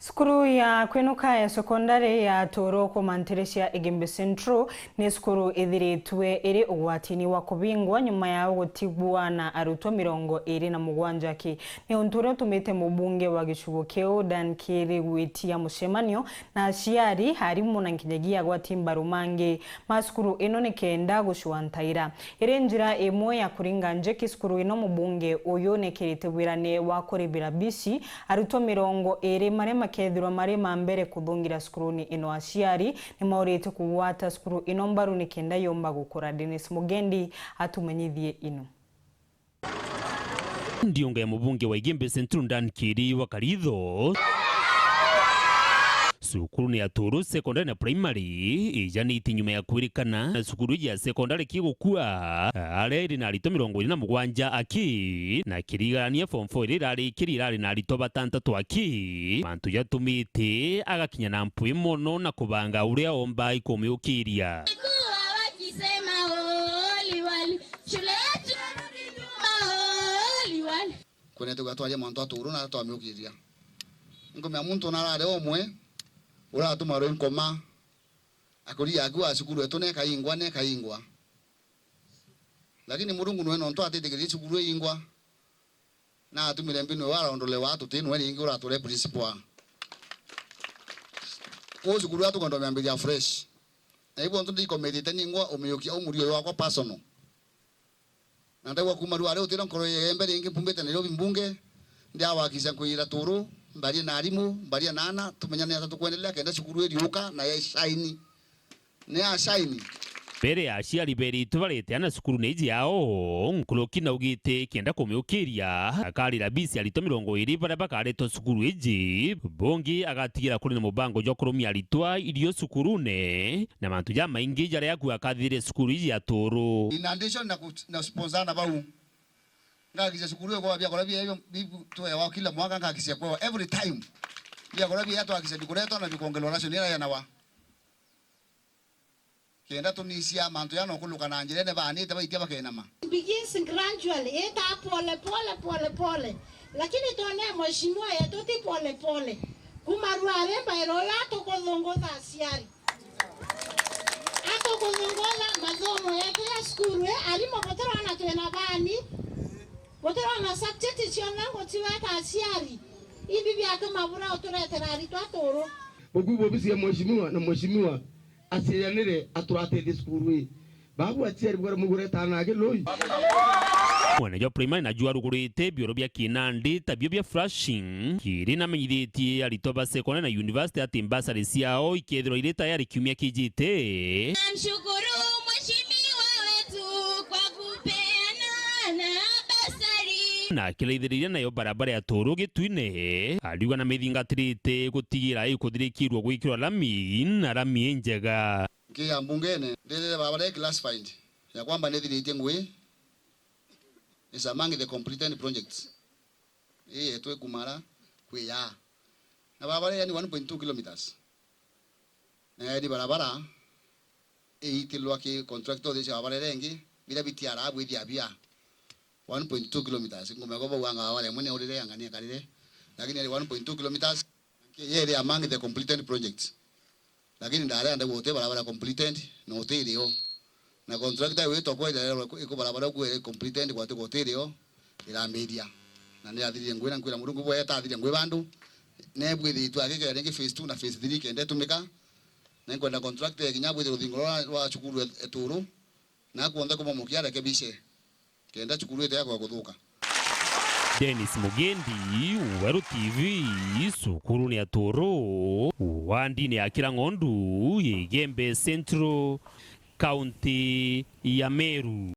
Sukuru ya kwenuka ya sekondari ya Tuuru kumantirisha Igembe Central ni sukuru ithiritwe iri ugwatini wa kubingwa nyuma ya gutibwa na arutwo 27 ki ni unture tumite mubunge wa gicigo kiu Dan KIILI gwitia mucemanio na aciari harimu na nkinyagia gwatimba rumange masukuru ino ni kenda gucwantaira iri njira imwe ya kuringa njeki sukuru ino mubunge uyu nekirite wirane wa kuribira BICI arutwo 20 marema kethirwa marima mbere kuthungira skuruni ino aciari ni maurite kugwata skuru ino mbaru ni kenda yomba gukura. Dennis Mugendi atumenyithie ino. Ndionga ya mubunge wa Igembe Central Dan KIILI wa Karitho sukuru ni ya Tuuru secondary na primary ijani itinyuma ya kwirikana na sukuru ya secondary kigukua ale na arito 27 aki na kirigania form 4 irari kirirari na arito 6 aki mantu yatumite agakinya na mpui mono na kubanga uria omba ikomiukiria kone tugatwaje mwanto Tuuru na twamiukiria ngomya muntu narare omwe ura tumaro nkoma akuri agwa sukuru eto ne kaingwa lakini murungu no nto atetegere sukuru ingwa na atumire mbino wala ondole watu tinu wali ingi ura tole principal ko sukuru atu kondo myambiria fresh na ibo nto ndikomedi teningwa omyokia omurio wako personal na ndawa kumaru are utira nkoro yembere ingi pumbete ne robi mbunge ndia wakisha kuira Tuuru BARIA na arimu BARIA nana tumenyane atatu kuendelea kenda sukuru iriuka na ya shaini ne shaini bere ya aciari beri tubarete ana sukuru neji yao nkuloki na AUGITE kenda kumiukiria AKARIIRA BICI arito 20 bara bakareto sukuru eji bongi agatigira kuri na mubango jo kurumia ARITWA irio sukuru ne na mantu ya maingi jara yaku akathire sukuru ya Tuuru in addition na sponsor na bau ngakisha sukuru kwa bia kwa bia bibu to ya kila mwaka ngakisha kwa every time bia kwa bia to akisha bikureto na bikongelo national ya nawa kenda tunisia manto ya no kuluka na njirene bani taba itia bakenama begins gradually eta pole lakini tuone mheshimiwa yetu ti pole kumaruare bairo yato kodongoza asiari ato kodongoza mazomo yake ya skuru alimo botero ana tuena bani botero ana subject chionango tiwata asiari ibi byake mabura otoretera ARITWA Tuuru ogubo bisi mheshimiwa na mheshimiwa asiyanire aturate diskuru babu atiari bwara mugure tanage loyi mwana jo primary na jua rugurite bioro bya kinandi tabio bya flashing kiri na menyithiti arito secondary na university atimbasa ciao ikethiro ire tayari kiumia kijite. Namshukuru mheshimiwa wetu kwa kupeana na basari na kileithiriria nayo barabara ya Tuuru gituine aliwa na mithingatirite gutigira ikuthirikirwo gwikirwa lami na lami njega kia mbungene ndele barabara classified ya kwamba nethirite ngwe is among the completed projects etwe kumara kweya na barabara yani 1.2 kilometers na di barabara itilwa ki contractor de barabara rengi bila bitiara abu dia bia 1.2 kilometers ngomeko wanga wale mwene urire yangania karire lakini 1.2 kilometers yeye among the completed projects lakini ndare anda wote barabara completed no hotelio na contractor wetu kwa ile iko barabara kwa completed kwa hotelio ila media na ndia thiri ngwira ngwira murungu bwa eta thiri ngwe bandu nebwe thitu akike rengi phase 2 na phase 3 kende tumika na kwenda contractor yakinyabwe ruthingo rwa cukuru Tuuru na kuonda kuma mukiara kebishe kenda cukuru ite yakwa guthuka. Dennis Mugendi, Weru TV, sukuru ni ya Tuuru, wandini ya Kirangondu, Igembe Central, County ya Meru.